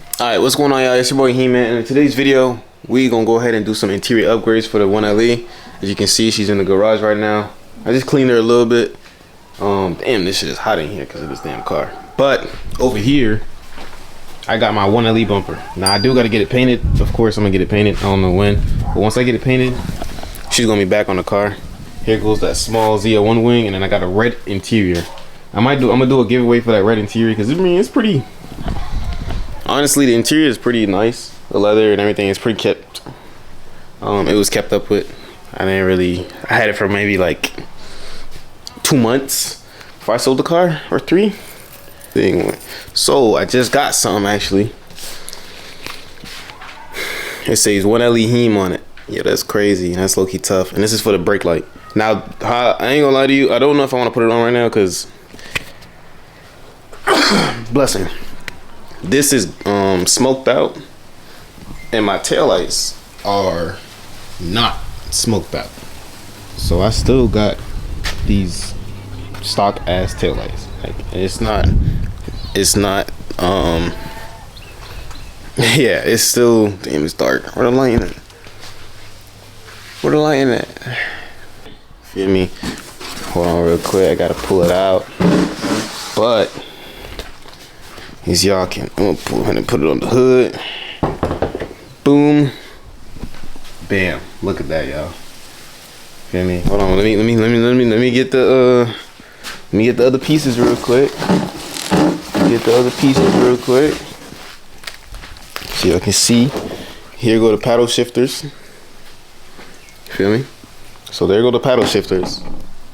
Alright, what's going on, y'all? It's your boy He-Man, and in today's video we gonna go ahead and do some interior upgrades for the 1LE. As you can see, she's in the garage right now. I just cleaned her a little bit. Damn, this shit is hot in here because of this damn car. But over here I got my 1LE bumper. Now I do gotta get it painted. Of course I'm gonna get it painted. I don't know when, but once I get it painted, she's gonna be back on the car. Here goes that small Z01 wing, and then I got a red interior. I'm gonna do a giveaway for that red interior because I mean it's pretty. Honestly, the interior is pretty nice. The leather and everything is pretty kept. It was kept up with. I had it for maybe like 2 months before I sold the car, or 3. So I just got some actually. It says 1LE Heme on it. Yeah, that's crazy. That's low-key tough. And this is for the brake light. Now, I ain't gonna lie to you. I don't know if I want to put it on right now because blessing. This is smoked out, and my taillights are not smoked out. So I still got these stock ass taillights. Like it's not yeah, it's still, damn, it's dark. Where the light at? Where the light at? Feel me? Hold on real quick, I gotta pull it out. But as y'all can, I'm gonna pull it and put it on the hood. Boom. Bam. Look at that, y'all. Feel me? Hold on, let me get the other pieces real quick. So y'all can see. Here go the paddle shifters. Feel me? So there go the paddle shifters.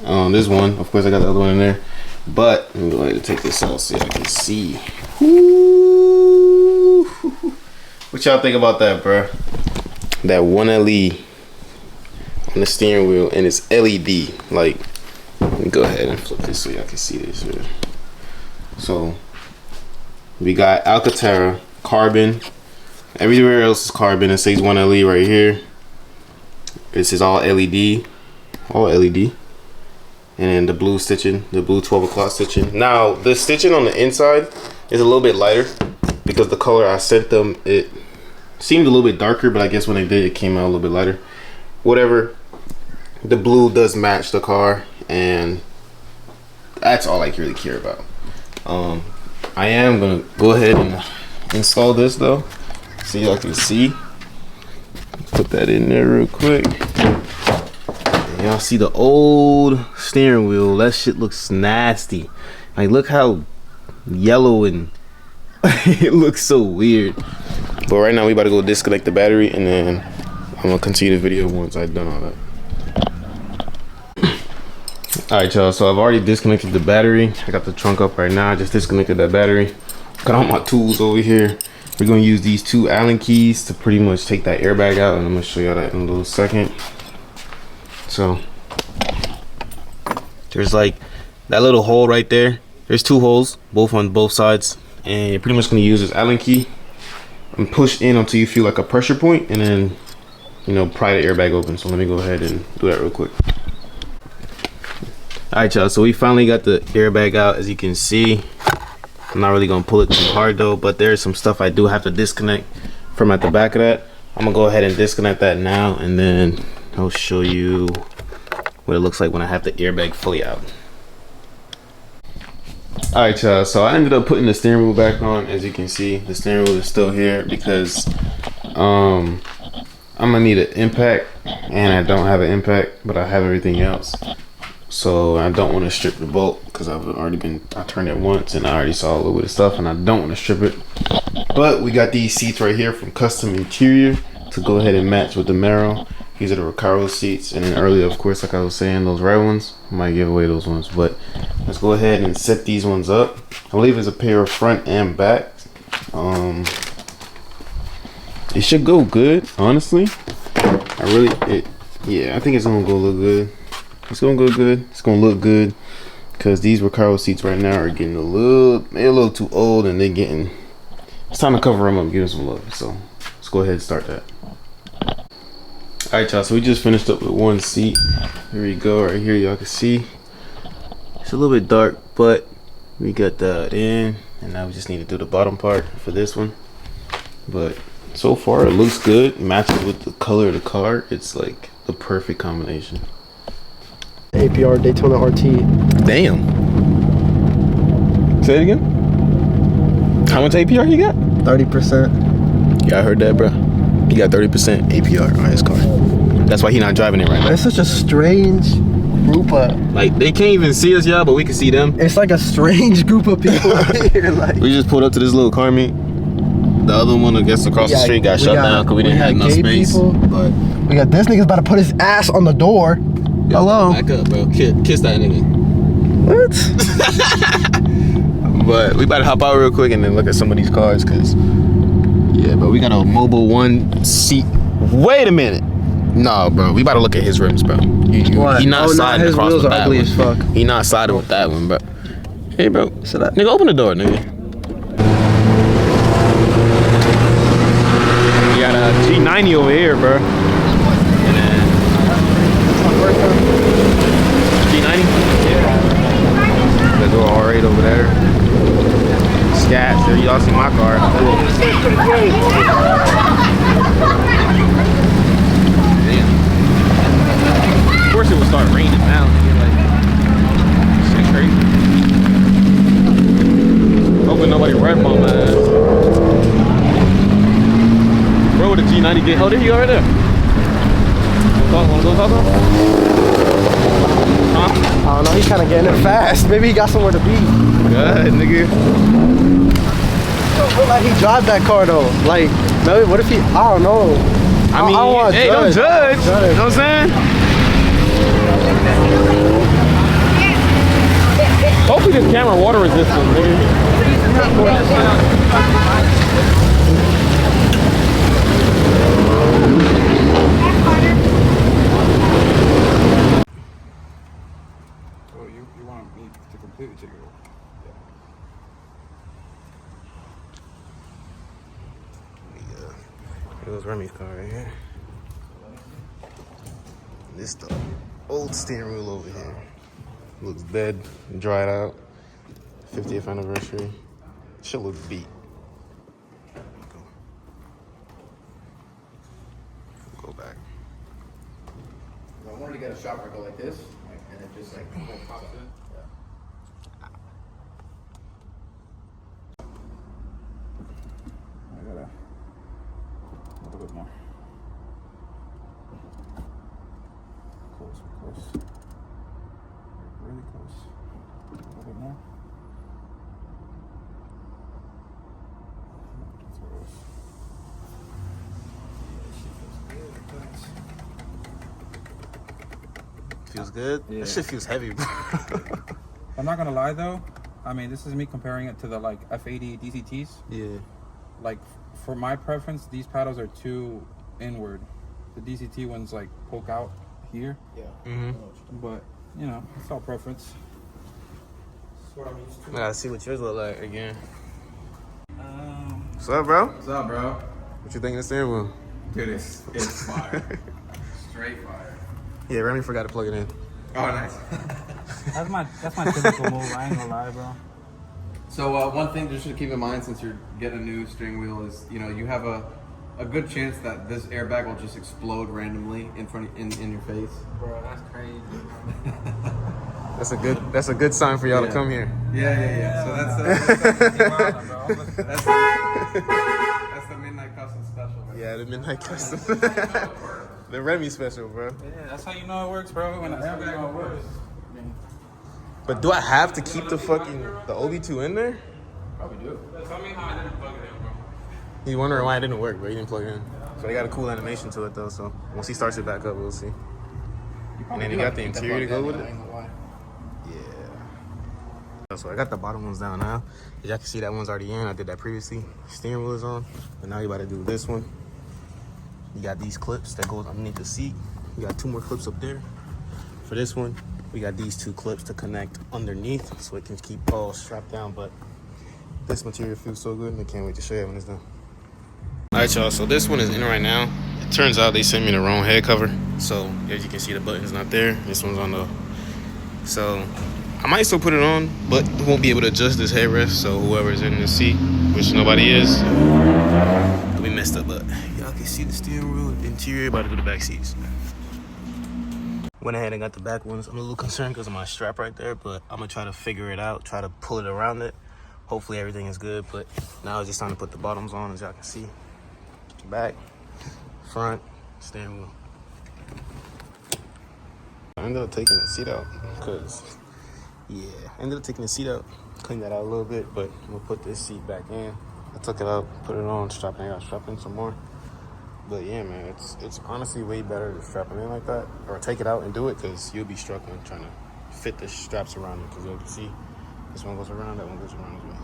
This one, of course I got the other one in there. But I'm going to take this out so y'all can see. Woo. What y'all think about that, bro? That 1LE on the steering wheel, and it's LED. Like, let me go ahead and flip this so y'all can see this. Bro. So we got Alcantara, carbon. Everywhere else is carbon. It says 1LE right here. This is all LED. All LED. And then the blue stitching, the blue 12 o'clock stitching. Now the stitching on the inside is a little bit lighter because the color I sent them, it seemed a little bit darker, but I guess when they did, it came out a little bit lighter. Whatever, the blue does match the car, and that's all I really care about. I am gonna go ahead and install this though, so y'all can see. Put that in there real quick. Y'all see the old steering wheel? That shit looks nasty. Like, look how yellow and it looks so weird. But right now we about to go disconnect the battery, and then I'm gonna continue the video once I've done all that. Alright, y'all, so I've already disconnected the battery. I got the trunk up right now. I just disconnected that battery. Got all my tools over here. We're gonna use these 2 Allen keys to pretty much take that airbag out, and I'm gonna show y'all that in a little second. So there's like that little hole right there. There's 2 holes, both on both sides, and you're pretty much gonna use this Allen key and push in until you feel like a pressure point, and then, you know, pry the airbag open. So let me go ahead and do that real quick. Alright, y'all, so we finally got the airbag out. As you can see, I'm not really gonna pull it too hard though, but there's some stuff I do have to disconnect from at the back of that. I'm gonna go ahead and disconnect that now, and then I'll show you what it looks like when I have the airbag fully out. Alright, y'all, so I ended up putting the steering wheel back on. As you can see, the steering wheel is still here because I'm gonna need an impact, and I don't have an impact, but I have everything else. So I don't want to strip the bolt because I turned it once and I already saw a little bit of stuff, and I don't want to strip it. But we got these seats right here from KUSTOM Interior to go ahead and match with the Camaro. These are the Recaro seats, and then earlier, of course, like I was saying, those red ones, I might give away those ones, but let's go ahead and set these ones up. I believe it's a pair of front and back. It should go good, honestly. Yeah, I think it's gonna go look good. It's gonna go good. It's gonna look good because these Recaro seats right now are getting a little too old, and it's time to cover them up, give them some love. So let's go ahead and start that. Alright, y'all, so we just finished up with one seat. Here we go, right here, y'all can see. It's a little bit dark, but we got that in, and now we just need to do the bottom part for this one. But so far it looks good. Matches with the color of the car. It's like the perfect combination. APR Daytona RT. Damn. Say it again. How much APR he got? 30%. Yeah, I heard that, bro. He got 30% APR on his car. That's why he not driving it right now. It's such a strange group of... Like, they can't even see us, y'all, but we can see them. It's like a strange group of people here. Like, we just pulled up to this little car meet. The other one, I guess, across the street got shut down because we didn't have enough space. But we got this nigga's about to put his ass on the door. Yo, hello. Back up, bro. Kiss that nigga. What? But we about to hop out real quick and then look at some of these cars, because, yeah, bro, we got a mobile one seat. Wait a minute. No, bro, we about to look at his rims, bro. He not sliding across with that one. As fuck. He not sliding with that one, bro. Hey, bro. Nigga, open the door, nigga. We got a G90 over here, bro. And then G90? Yeah. The door all right over there. Scats, there y'all see my car. Damn. Of course it would start raining now, nigga. Like, shit crazy. Hoping nobody red my ass. Bro, with the G90 get, oh, there you go right there. Wanna go talk to him? Huh? I don't know, he's kind of getting it fast. Maybe he got somewhere to be. Good, nigga. It don't look like he drive that car though. Like, maybe, what if he, I don't know. I mean, hey, don't judge. You know what I'm saying? Hopefully this camera water resistant, nigga. You want me to completely take it over? It was Remy's car right here. This the old steering wheel over here. Looks dead, dried out. 50th anniversary. Shit looks beat. Go back. I wanted to get a shot where I go like this, and it just like pops in. I gotta a little bit more. Close, close. Really close. A little bit more. That's what it was. Feels good? Yeah. That shit feels heavy, bro. I'm not gonna lie though. I mean, this is me comparing it to the like F80 DCTs. Yeah. Like for my preference, these paddles are too inward. The DCT ones like poke out here. Yeah. But you know, it's all preference. That's what I'm used to. I gotta see what yours look like again. What's up, bro? What's up, bro? What you think of the steering wheel? Dude, it's fire. Straight fire. Yeah, Remy forgot to plug it in. Oh, nice. That's my typical move. I ain't gonna lie, bro. So one thing just to keep in mind since you're getting a new steering wheel is, you know, you have a good chance that this airbag will just explode randomly in front of, in your face. Bro, that's crazy. That's a good sign for y'all to come here. Yeah. So that's the midnight custom special. Man. Yeah, the midnight custom. The Remy special, bro. Yeah, that's how you know it works, bro. When the airbag works. But do I have to keep the OB2 in there? Probably do. Tell me how I didn't plug it in, bro. He's wondering why it didn't work, bro. He didn't plug it in. So they got a cool animation to it though. So once he starts it back up, we'll see. And then he got the interior to go with it. Yeah. So I got the bottom ones down now. As y'all can see, that one's already in. I did that previously. Steering wheel is on. But now you about to do this one. You got these clips that goes underneath the seat. You got 2 more clips up there. For this one, we got these 2 clips to connect underneath so it can keep all strapped down. But this material feels so good and I can't wait to show you when it's done. All right, y'all, so this one is in right now. It turns out they sent me the wrong head cover. So as you can see, the button's not there. This one's on the, so I might still put it on, but won't be able to adjust this headrest. So whoever's in the seat, which nobody is, be messed up, but y'all can see the steering wheel, the interior. About to do the back seats. Went ahead and got the back ones. I'm a little concerned because of my strap right there, but I'm gonna try to figure it out, try to pull it around it. Hopefully everything is good, but now it's just time to put the bottoms on, as y'all can see. Back, front, steering wheel. I ended up taking the seat out because, yeah, I ended up taking the seat out, clean that out a little bit, but I'm gonna put this seat back in. I took it out, put it on, strap it in, I gotta strap in some more. But yeah, man, it's honestly way better to strap it in like that, or take it out and do it, because you'll be struggling trying to fit the straps around it, because you can see this one goes around, that one goes around as well.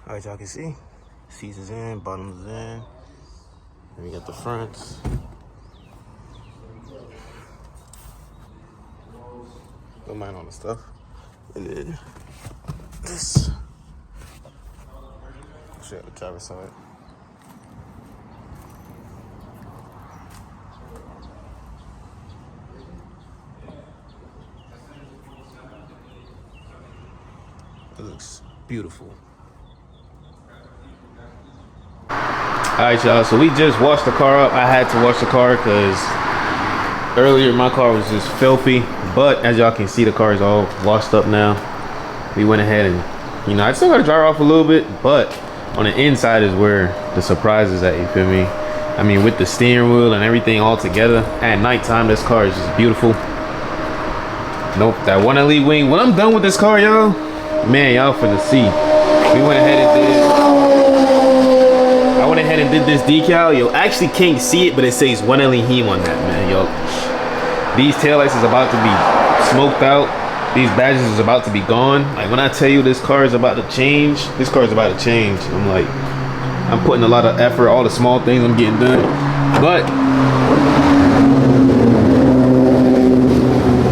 All right, y'all can see, seats is in, bottoms is in, and we got the fronts. Don't mind all the stuff. And then this. Shit, the driver's side. It looks beautiful. Alright, y'all, so we just washed the car up. I had to wash the car because earlier my car was just filthy, but as y'all can see, the car is all washed up now. We went ahead and, you know, I still gotta dry her off a little bit, but on the inside is where the surprise is at, you feel me? I mean, with the steering wheel and everything all together, at nighttime, this car is just beautiful. Nope, that 1LE wing, when I'm done with this car, y'all, man, y'all finna see. We went ahead and did this decal. Yo, actually can't see it, but it says 1LE heme on that, man. Yo, these taillights is about to be smoked out. These badges is about to be gone. Like, when I tell you this car is about to change, this car is about to change. I'm like, I'm putting a lot of effort, all the small things I'm getting done. But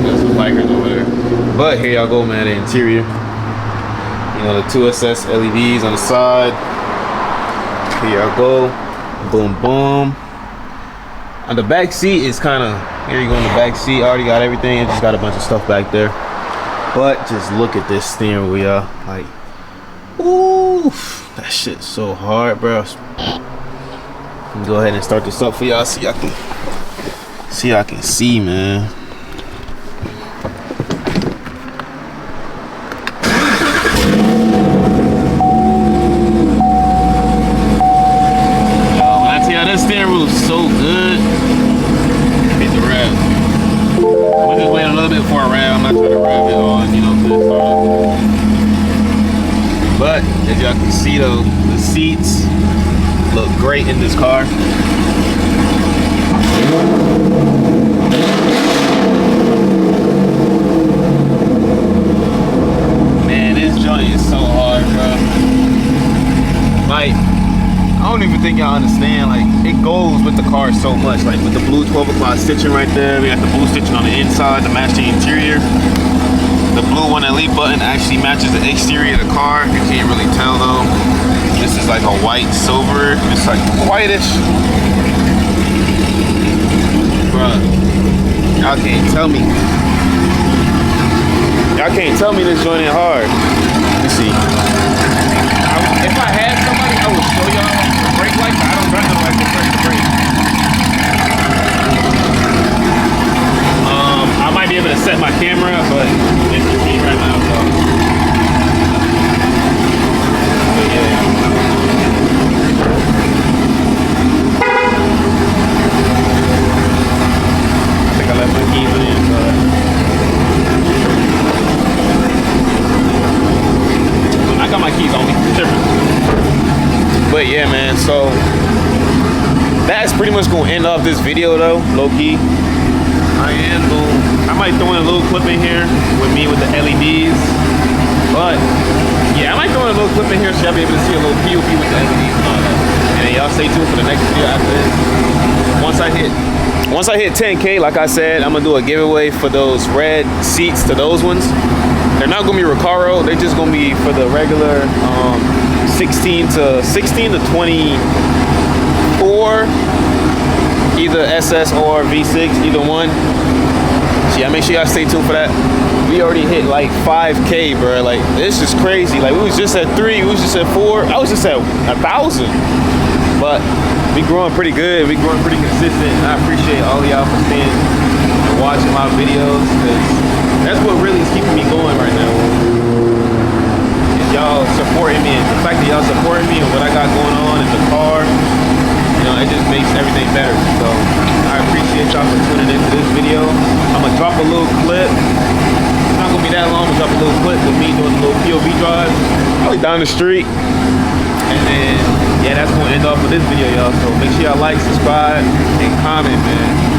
got some bikers over there. But here y'all go, man, the interior. You know, the 2SS LEDs on the side. Here y'all go. Boom, boom. On the back seat is kind of, here you go in the back seat. I already got everything. I just got a bunch of stuff back there. But just look at this steering wheel, y'all. Like, ooh, that shit's so hard, bro. Let me go ahead and start this up for y'all so y'all can see, man. This steering wheel is so good. Hit the rev. I'm just waiting a little bit for a rev. I'm not trying to rev it on, you know, but as y'all can see though, the seats look great in this car. Man, this joint is so hard, bro. Like, I don't even think y'all understand, like, it goes with the car so much, like with the blue 12 o'clock stitching right there. We got the blue stitching on the inside to match the interior. The blue 1LE button actually matches the exterior of the car. You can't really tell though. This is like a white silver. It's like whitish. Bruh, y'all can't tell me. Y'all can't tell me this joint ain't hard. Let me see. If I had somebody, I would show y'all the brake lights. I don't drive them like to press the brake. I might be able to set my camera, but it's just me right now. So. But yeah. I think I left my keys on the inside. I got my keys on me. But yeah, man, so that's pretty much gonna end off this video though, low key. I might throw in a little clip in here with me with the LEDs. But yeah, I might throw in a little clip in here so y'all be able to see a little POV with the LEDs and all that. And then y'all stay tuned for the next video after this. Once I hit 10K, like I said, I'm gonna do a giveaway for those red seats to those ones. They're not gonna be Recaro, they're just gonna be for the regular 16 to 24, either SS or V6, either one. So yeah, make sure y'all stay tuned for that. We already hit like 5K, bro. Like, it's just crazy. Like, we was just at 3, we was just at 4, I was just at 1,000. But we growing pretty good. We growing pretty consistent. And I appreciate all of y'all for staying and watching my videos, because that's what really is keeping me going right now. Is y'all supporting me, and the fact that y'all supporting me and what I got going on in the car, you know, it just makes everything better. So I appreciate y'all for tuning into this video. I'm gonna drop a little clip. It's not gonna be that long. I'm gonna drop a little clip with me doing a little POV drive, probably down the street. And then, yeah, that's gonna end off with this video, y'all. So make sure y'all like, subscribe, and comment, man.